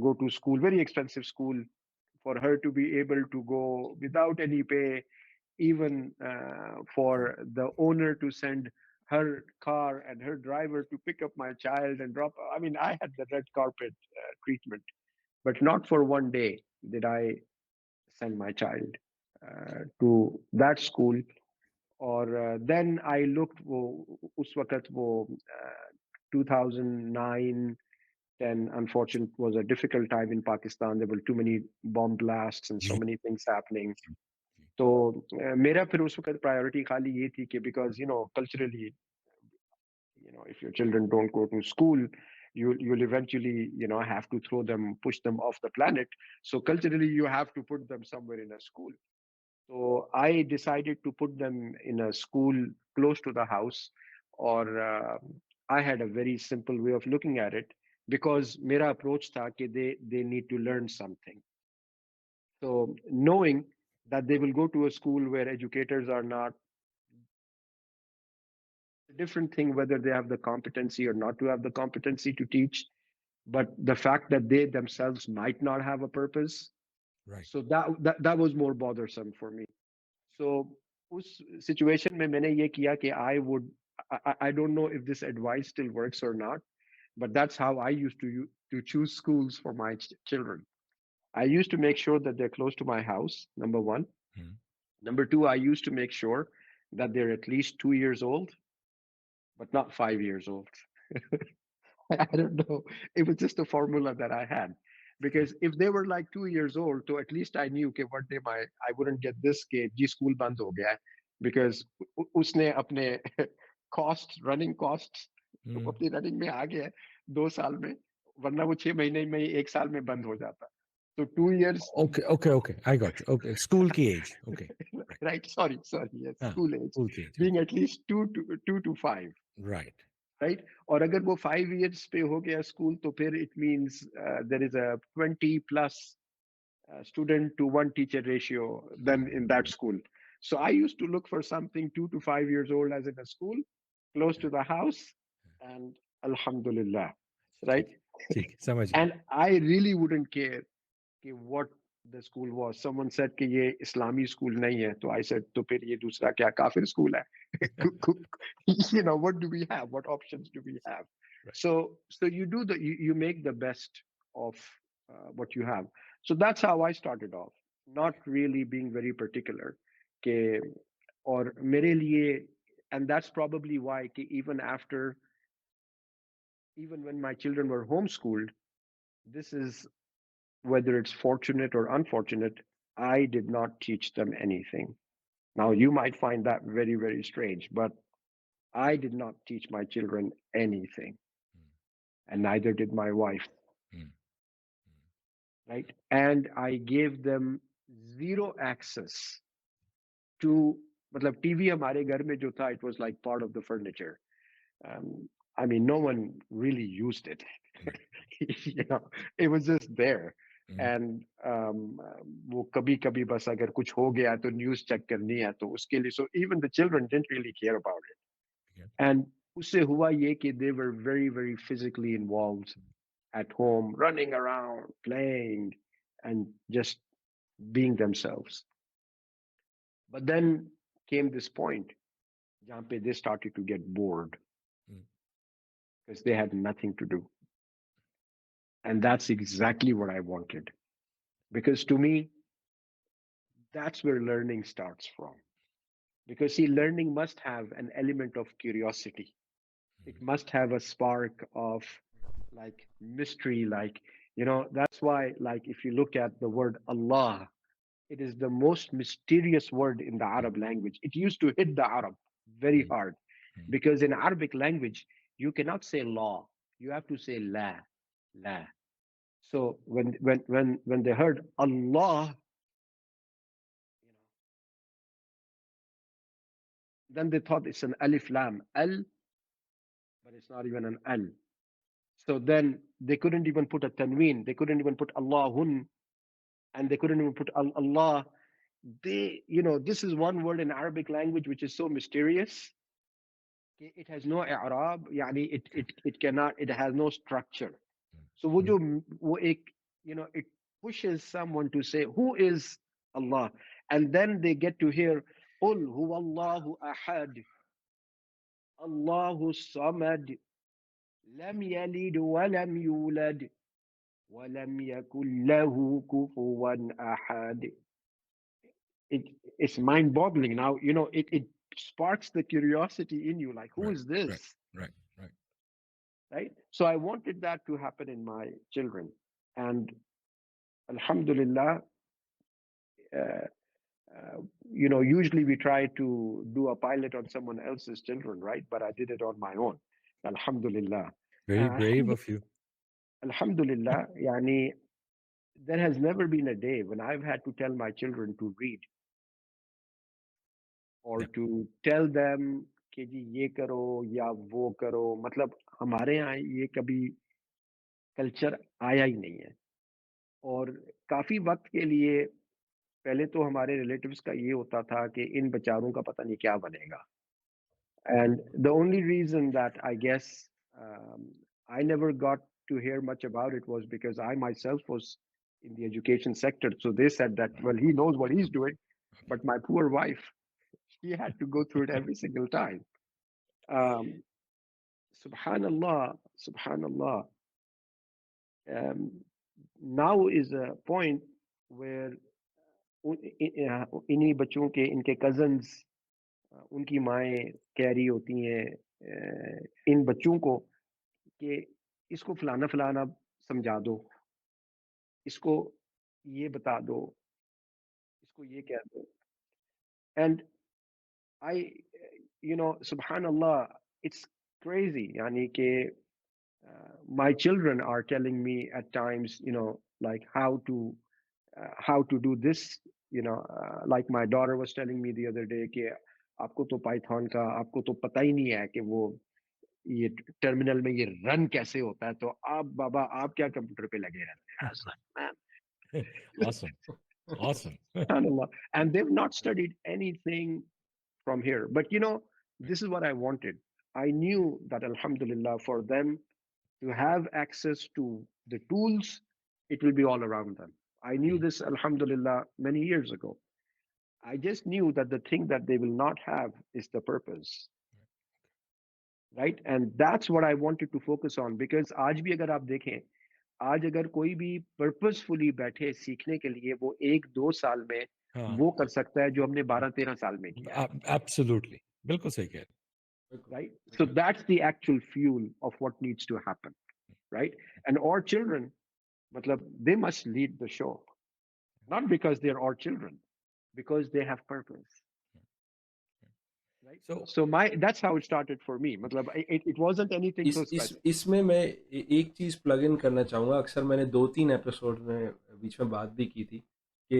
go to school, very expensive school, for her to be able to go without any pay, even for the owner to send her car and her driver to pick up my child and drop. I mean, I had the red carpet treatment, but not for one day did I send my child to that school. Or then I looked, वो उस वक्त वो 2009 10. Unfortunately, it was a difficult time in Pakistan. There were too many bomb blasts and so ji, many things happening. जी, जी, तो मेरा फिर उस वक्त priority खाली ये थी कि because culturally, if your children don't go to school, you'll eventually have to push them off the planet. So culturally you have to put them somewhere in a school. So I decided to put them in a school close to the house, or I had a very simple way of looking at it, because mera approach tha ki they need to learn something. So knowing that they will go to a school where educators are not, a different thing whether they have the competency or not to have the competency to teach, but the fact that they themselves might not have a purpose. right. So that was more bothersome for me. So उस situation में मैंने ये किया कि I don't know if this advice still works or not, but that's how I used to choose schools for my children. I used to make sure that they're close to my house, number one. Mm. Number two, I used to make sure that they're at least 2 years old, but not 5 years old. I don't know. It was just a formula that I had. Because if they were like 2 years old, so at least I knew okay, one day I wouldn't get this kid, ji school band ho gaya hai. Because usne apne running costs, तो Mm. अपनी running में आ गया है 2 साल में, वरना वो 6 महीने में 1 साल में बंद हो जाता. So 2 years, Okay, okay, okay. I got you. Okay, school ki age. Okay, right. right? Sorry, yes, Ah, school age, school ki age. being Okay, at least 2 to 5. right. Right. और अगर वो 5 years पे हो गया school, तो फिर it means there is a 20+ student to one teacher ratio then in that school. So I used to look for something 2 to 5 years old as in a school close to the house, and alhamdulillah, ठीक, right? ठीक, समझ गया. And I really wouldn't care what the school was. Someone said कि ये इस्लामी school नहीं है, तो I said तो फिर ये दूसरा क्या काफिर school है? What do we have? What options do we have? Right. So you make the best of what you have. So that's how I started off, not really being very particular. कि और मेरे लिए, and that's probably why कि even when my children were homeschooled, this is, whether it's fortunate or unfortunate, I did not teach them anything. Now, you might find that very, very strange, but I did not teach my children anything, and neither did my wife, Mm. right? And I gave them zero access to, मतलब TV हमारे घर में जो था, it was like part of the furniture. I mean, no one really used it. It was just there. Mm. And वो कभी कभी बस अगर कुछ हो गया तो न्यूज़ चेक करनी है तो उसके लिए, so even the children didn't really care about it. Yeah. And उससे हुआ ये कि they were very, very physically involved at home, running around, playing, and just being themselves. But then came this point जहाँ पे they started to get bored Mm. because they had nothing to do. And that's exactly what I wanted. Because to me, that's where learning starts from. Because see, learning must have an element of curiosity. It must have a spark of like mystery, that's why, like, if you look at the word Allah, it is the most mysterious word in the Arab language. It used to hit the Arab very hard, Mm. because in Arabic language, you cannot say law. You have to say la, la. So when they heard Allah, then they thought it's an alif lam al, but it's not even an al. So then they couldn't even put a tanween. They couldn't even put Allahun, and they couldn't even put Allah. This is one word in Arabic language which is so mysterious. It has no i'rab, yani it cannot, it has no structure. So it pushes someone to say, who is Allah? And then they get to hear, قُلْ هُوَ اللَّهُ أَحَدٌ Allahu Samad, Lam Yalid wa lam yulad, wa lam yakul lahu kufuwan ahad. It's mind-boggling. Now, it sparks the curiosity in you, like, who Right, is this? right, right, right. right? So I wanted that to happen in my children. And Alhamdulillah, uh, usually we try to do a pilot on someone else's children, right? But I did it on my own. Alhamdulillah. Very brave of you. Alhamdulillah, yani, there has never been a day when I've had to tell my children to read or Yeah. to tell them कि जी ये करो या वो करो, मतलब हमारे यहाँ ये कभी कल्चर आया ही नहीं है। और काफी वक्त के लिए पहले तो हमारे रिलेटिव्स का ये होता था कि इन बेचारों का पता नहीं क्या बनेगा। And the only reason that I guess I never got to hear much about it was because I myself was in the education sector. So they said that, well, he knows what he's doing, but my poor wife, she had to go through it every single time. Um, Subhanallah, Subhanallah. Um, now is a point where इन्हीं बच्चों के इनके cousins उनकी माएँ कह रही होती हैं इन बच्चों को कि इसको फलाना-फलाना समझा दो, इसको ये बता दो, इसको ये कह दो। And I, subhanallah, it's crazy. यानी कि my children are telling me at times, like how to do this, like my daughter was telling me the other day कि आपको तो पाइथन का आपको तो पता ही नहीं है कि वो ये टर्मिनल में ये रन कैसे होता है, तो आप बाबा आप क्या कंप्यूटर पे लगे रहते हैं? I was like, man, Awesome. Awesome. subhanallah. And they've not studied anything from here. But this is what I wanted. I knew that Alhamdulillah for them to have access to the tools, it will be all around them. I knew this Alhamdulillah many years ago. I just knew that the thing that they will not have is the purpose, right? And that's what I wanted to focus on because आज भी अगर आप देखें आज अगर कोई भी purposefully बैठे सीखने के लिए वो 1-2 साल में हाँ, वो कर सकता है जो हमने 12-13 साल में किया है, absolutely. बिल्कुल सही कह रहे बिल्कुल, right? So that's the actual fuel of what needs to happen, right? And our children, matlab, they must lead the show, not because they're our children, because they have purpose, right? So So that's how it started for me. Matlab, it wasn't anything so special. इसमें मैं एक चीज़ plug in करना चाहूँगा। अक्सर मैंने 2-3 episode में बीच में बात भी की थी कि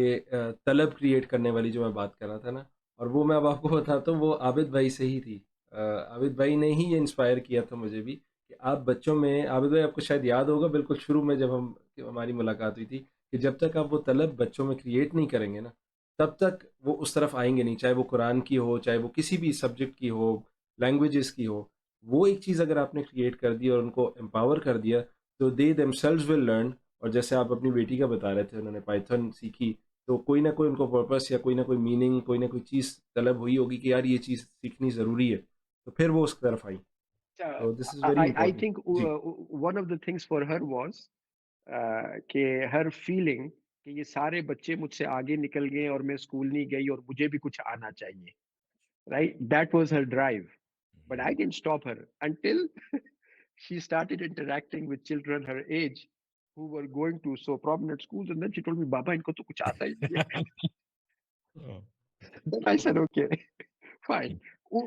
तलब क्रिएट करने वाली जो मैं बात कर रहा था ना, और वो मैं अब आपको बताता हूँ, वो आबिद भाई से ही थी। आबिद भाई ने ही ये इंस्पायर किया था मुझे भी कि आप बच्चों में, आबिद भाई आपको शायद याद होगा बिल्कुल शुरू में जब हमारी मुलाकात हुई थी, कि जब तक आप वो तलब बच्चों में क्रिएट नहीं करेंगे ना, तब तक वो उस तरफ आएंगे नहीं, चाहे वो कुरान की हो, चाहे वो किसी भी सब्जेक्ट की हो, लैंग्वेजेस की हो। वो एक चीज़ अगर आपने क्रिएट कर दी और उनको एम्पावर कर दिया, तो दे देमसेल्व्स विल लर्न। और जैसे आप अपनी बेटी का बता रहे थे, उन्होंने पाइथन सीखी, तो कोई ना कोई उनको पर्पस या कोई ना कोई मीनिंग, कोई ना कोई चीज़ तलब हुई होगी कि यार ये चीज़ सीखनी ज़रूरी है, तो फिर वो उस तरफ आई। तो this is very I important. think जी। one of the things for her was कि her feeling कि ये सारे बच्चे मुझसे आगे निकल गए और मैं स्कूल नहीं गई और मुझे भी कुछ आना चाहिए, right? That was her drive. But I didn't stop her until she started interacting with children her age who were going to so prominent schools, and then she told me, "Baba, इनको तो कुछ आता ही नहीं है." oh, Then I said, "Okay, fine."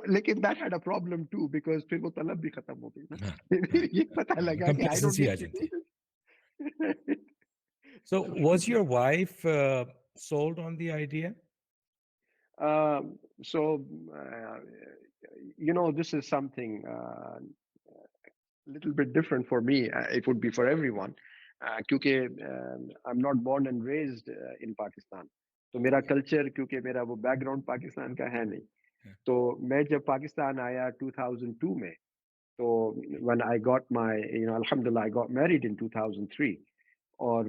लेकिन that had a problem too because फिर वो तलब भी खत्म हो गई ना। हाँ, फिर ये पता लगा कि I don't complacency uh need to जाती do है। this. So was your wife sold on the idea? So, this is something little bit different for me. It would be for everyone. क्योंकि I'm not born and raised in Pakistan. तो मेरा culture क्योंकि मेरा वो background Pakistan का है नहीं, तो मैं जब पाकिस्तान आया 2002 में, तो when I got my, alhamdulillah, I got married in 2003. और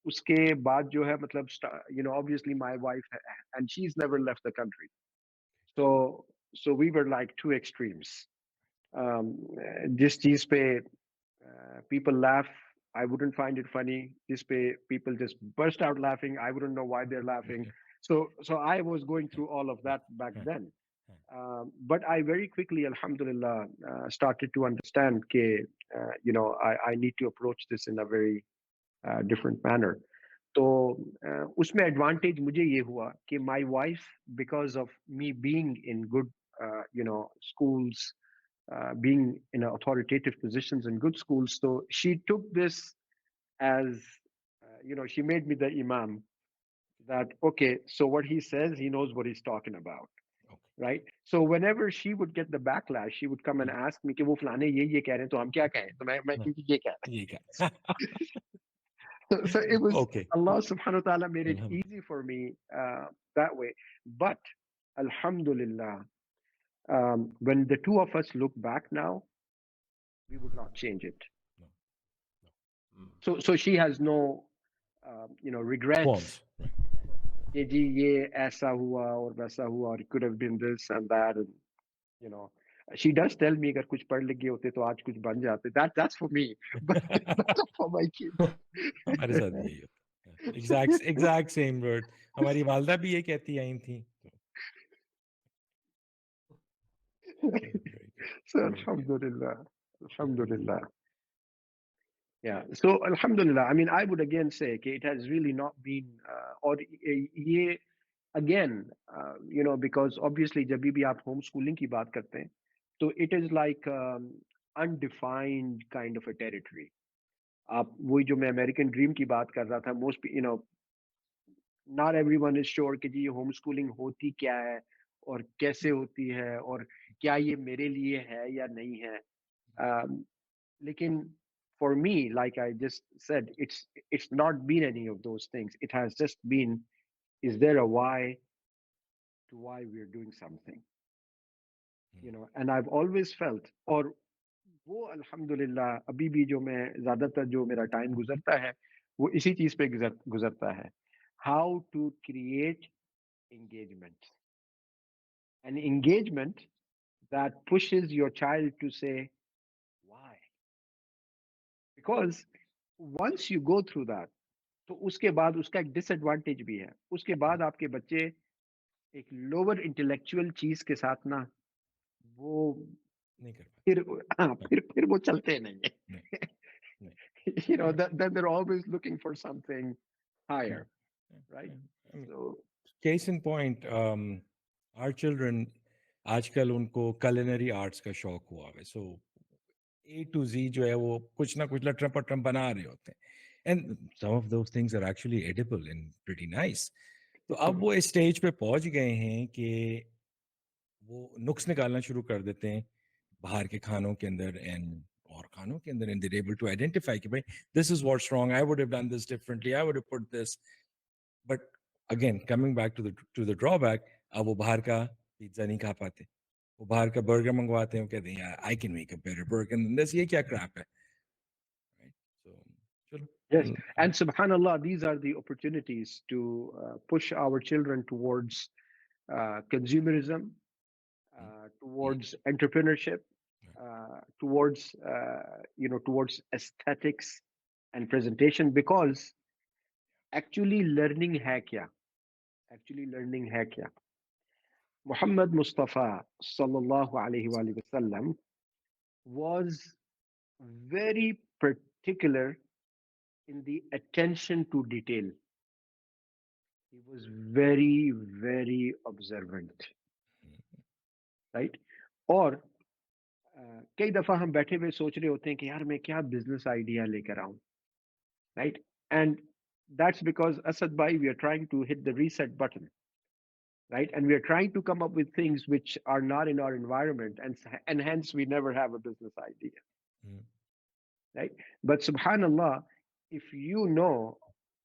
उसके बाद जो है मतलब obviously my wife and she's never left the country. So we were like two extremes. जिस चीज पे people laugh, I wouldn't find it funny. This way people just burst out laughing, I wouldn't know why they're laughing. So I was going through all of that back then. But I very quickly, alhamdulillah, started to understand that, I need to approach this in a very different manner. तो उसमें advantage मुझे ये हुआ कि my wife because of me being in good schools, being in authoritative positions in good schools, so she took this as, she made me the imam, that okay, so what he says, he knows what he's talking about, Okay. right? So whenever she would get the backlash, she would come and ask me कि वो फलाने ये कह रहे हैं तो हम क्या कहें, तो मैं क्योंकि ये कह रहा ये क्या? हूं. So it was Okay. Allah subhanahu wa ta'ala made it Alhamdulillah. easy for me that way. But alhamdulillah, when the two of us look back now, we would not change it. No. So she has no regrets Qualms. Right. कि जी ये ऐसा हुआ और वैसा हुआ, or it could have been this and that, and you know, she does tell me अगर कुछ पढ़ लिख गए होते तो आज कुछ बन जाते. That's for me, but not for my kids. हमारे साथ भी यही होता है. Exact same word. हमारी वालदा भी ये कहती आई थी. Very good. So Very good. alhamdulillah, alhamdulillah. Yeah. So alhamdulillah. I mean, I would again say कि it has really not been और ये again, because obviously जब भी आप homeschooling की बात करते हैं, तो it is like undefined kind of a territory. आप वही जो मैं अमेरिकन ड्रीम की बात कर रहा था, most not everyone is sure कि जी ये homeschooling होती क्या है और कैसे होती है और क्या ये मेरे लिए है या नहीं है. लेकिन for me, like I just said, it's not been any of those things. It has just been, is there a why to why we're doing something? And I've always felt, और वो अल्हम्दुलिल्लाह अभी भी जो मैं ज्यादातर जो मेरा टाइम गुजरता है वो इसी चीज पे गुजरता है. How to create engagement, an engagement that pushes your child to say why, because once you go through that, तो उसके बाद उसका एक डिसएडवांटेज भी है. उसके बाद आपके बच्चे एक लोअर इंटेलेक्चुअल चीज के साथ ना वो नहीं कर पाते. फिर वो चलते नहीं है. नहीं. Then they're always looking for something higher, right? I mean, So case in point, our children आजकल उनको culinary arts का शौक हुआ है. So A to Z जो है वो कुछ ना कुछ लटरम पटरम बना रहे होते हैं. And some of those things are actually edible and pretty nice. तो अब वो इस स्टेज पे पहुंच गए हैं कि वो नुक्स निकालना शुरू कर देते हैं बाहर के खानों के अंदर और खानों के अंदर, and they're able to identify कि भाई this is what's wrong, I would have done this differently, I would have put this. But again, coming back to the drawback, अब वो बाहर का पिज्जा नहीं खा पाते, वो बाहर का बर्गर मंगवाते हैं, वो कहते हैं यार I can make a better burger than this, ये क्या crap है, right? So चलो. yes, and subhanallah, these are the opportunities to push our children towards consumerism, towards entrepreneurship, towards towards aesthetics and presentation, because actually learning है क्या, Muhammad Mustafa sallallahu alaihi wasallam was very particular in the attention to detail. He was very, very observant, right? और कई दफा हम बैठे हुए सोच रहे होते हैं कि यार मैं क्या बिजनेस आइडिया लेकर आऊं, right? And that's because Asad bhai, we are trying to hit the reset button, right? And we are trying to come up with things which are not in our environment, and hence we never have a business idea, right? But subhanallah, if you know,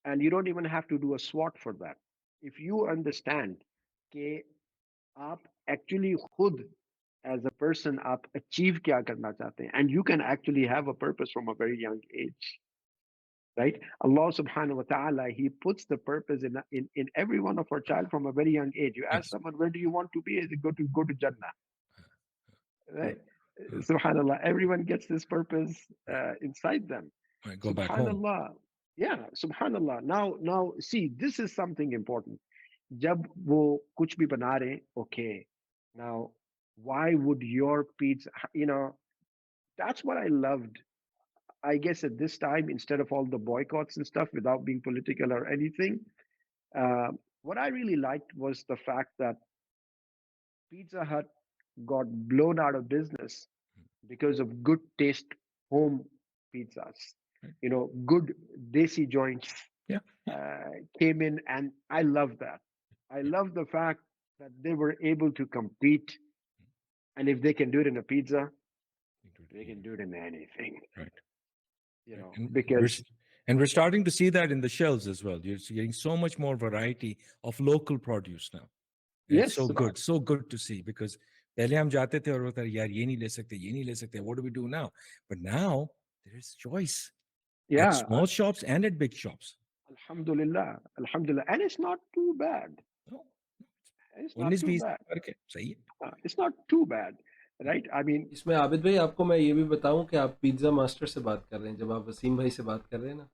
and you don't even have to do a SWOT for that, if you understand कि आप actually खुद as a person आप achieve क्या करना चाहते हैं, and you can actually have a purpose from a very young age, right? Allah subhanahu wa ta'ala, he puts the purpose in every one of our child from a very young age. You ask someone, where do you want to be? Is it go to Jannah, right? Subhanallah, everyone gets this purpose inside them. Right, go back home. Subhanallah. Yeah, subhanallah. Now see, this is something important. जब वो कुछ भी बना रहे, okay, Now, why would your pizza, that's what I loved. I guess at this time, instead of all the boycotts and stuff, without being political or anything, uh, what I really liked was the fact that Pizza Hut got blown out of business because of good taste home pizzas. Right. Good desi joints Yeah. Yeah. came in, and I love that. I Yeah. love the fact that they were able to compete, and if they can do it in a pizza, You do it they can anywhere. do it in anything. Right. Right. And Because we're starting to see that in the shelves as well. You're getting so much more variety of local produce now. And it's yes, so good to see because पहले हम जाते थे और होता यार ये नहीं ले सकते ये नहीं ले सकते, what do we do now? But now there is choice at yeah, small shops and at big shops. Alhamdulillah, Alhamdulillah, and it's not too bad. No, It's not 19 too 20 bad. करके सही है. It's not too bad, right? I mean, इसमें आबिद भाई आपको मैं ये भी बताऊं कि आप पिज्ज़ा मास्टर से बात कर रहे हैं, जब आप वसीम भाई से बात कर रहे हैं ना,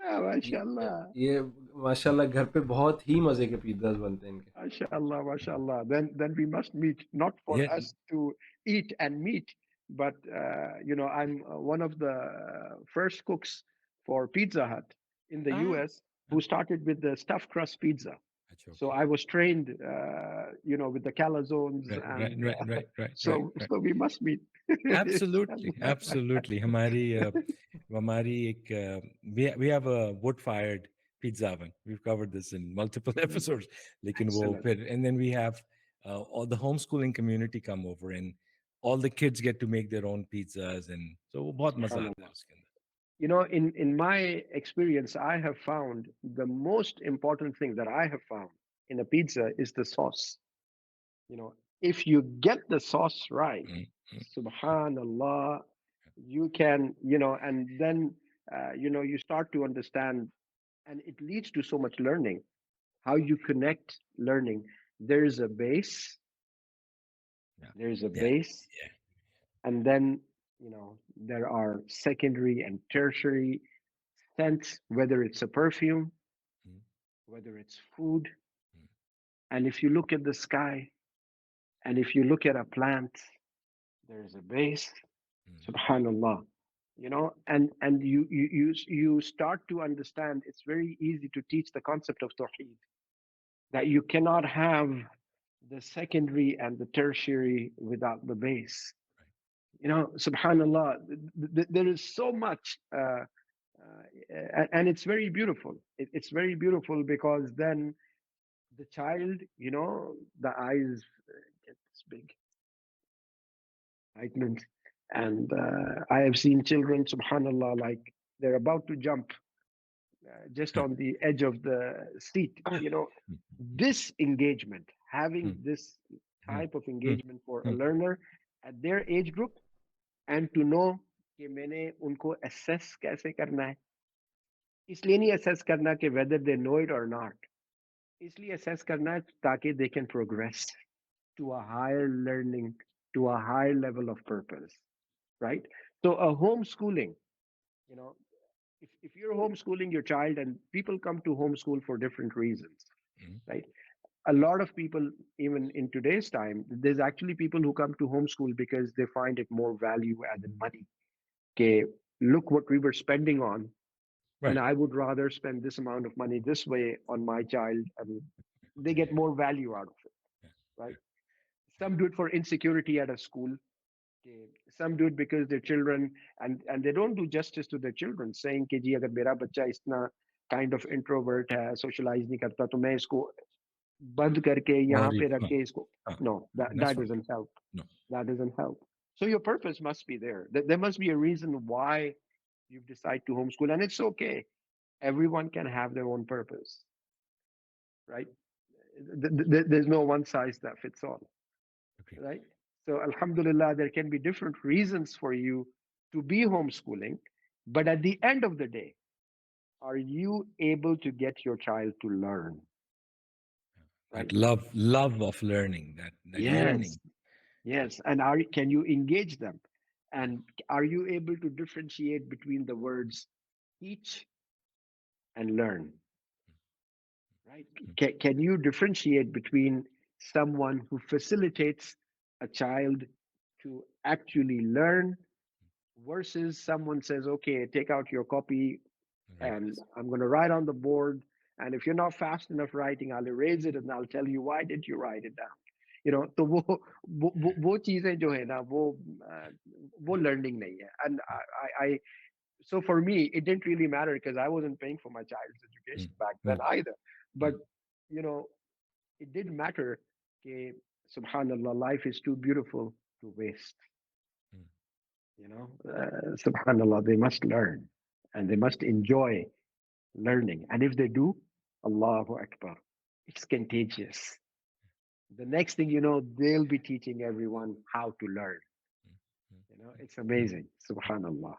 ये mashallah. ये माशाल्लाह घर पे बहुत ही मज़े के पिज़्ज़ाज़ बनते हैं इनके। MashaAllah, MashaAllah. Then we must meet, not for Yeah. us to eat and meet, but I'm one of the first cooks for Pizza Hut in the Ah, US who started with the stuffed crust pizza. अच्छा, So okay. I was trained, with the calzones, and Right. so we must meet. Absolutely, Inshallah. absolutely. हमारी एक we have a wood fired pizza oven. We've covered this in multiple episodes. लेकिन वो Excellent. फिर and then we have all the homeschooling community come over and all the kids get to make their own pizzas and so वो बहुत मजा आता है Subhanallah. उसके अंदर. In my experience, I have found the most important thing that I have found in a pizza is the sauce. If you get the sauce right, Mm, mm, subhanallah, you can, and then, you start to understand, and it leads to so much learning, how you connect learning. There's a base, yeah, there's a yeah, base, yeah. and then, there are secondary and tertiary scents, whether it's a perfume, Mm, whether it's food. mm, And if you look at the sky, and if you look at a plant, there's a base, mm. subhanallah. And you start to understand, it's very easy to teach the concept of tawheed, that you cannot have the secondary and the tertiary without the base. Subhanallah, there is so much, and it's very beautiful. It's very beautiful because then the child, the eyes get this big excitement. And I have seen children, subhanallah, like they're about to jump just on the edge of the seat. Mm, This engagement, having mm, this mm, type of mm, engagement for a mm. learner at their age group, and to know कि मैंने उनको assess कैसे करना है, इसलिए नहीं assess करना कि whether they know it or not, इसलिए assess करना है ताकि they can progress to a higher learning, to a higher level of purpose, right? So a homeschooling, you know, if you're homeschooling your child, and people come to homeschool for different reasons, Mm. right? A lot of people, even in today's time, there's actually people who come to homeschool because they find it more value added money. Okay, look what we were spending on, and Right. I would rather spend this amount of money this way on my child, and they get more value out of it, Yeah, right? yeah, Some do it for insecurity at a school. Okay. Some do it because their children, and they don't do justice to their children, saying कि जी अगर मेरा बच्चा इतना kind of introvert है, socialize नहीं करता, तो मैं इसको बंद करके यहाँ और पे ये- रख हाँ, के इसको. हाँ, No, that that's not doesn't help. no. That doesn't help. So your purpose must be there. There must be a reason why you decide to homeschool, and it's okay. Everyone can have their own purpose, right? There's no one size that fits all, Okay. right? So, Alhamdulillah, there can be different reasons for you to be homeschooling, but at the end of the day, are you able to get your child to learn, right? That love of learning, that Yes, yearning. yes. And can you engage them? And are you able to differentiate between the words teach and learn, right? Mm, Can you differentiate between someone who facilitates a child to actually learn versus someone says, okay, take out your copy Right. and I'm going to write on the board. And if you're not fast enough writing, I'll erase it and I'll tell you why did you write it down. तो वो चीजें जो है ना वो learning नहीं है. And I so for me it didn't really matter because I wasn't paying for my child's education back then either. But you know it did matter that subhanallah life is too beautiful to waste. Subhanallah, they must learn and they must enjoy learning. And if they do, Allahu Akbar, it's contagious. The next thing you know, they'll be teaching everyone how to learn. It's amazing. Subhanallah.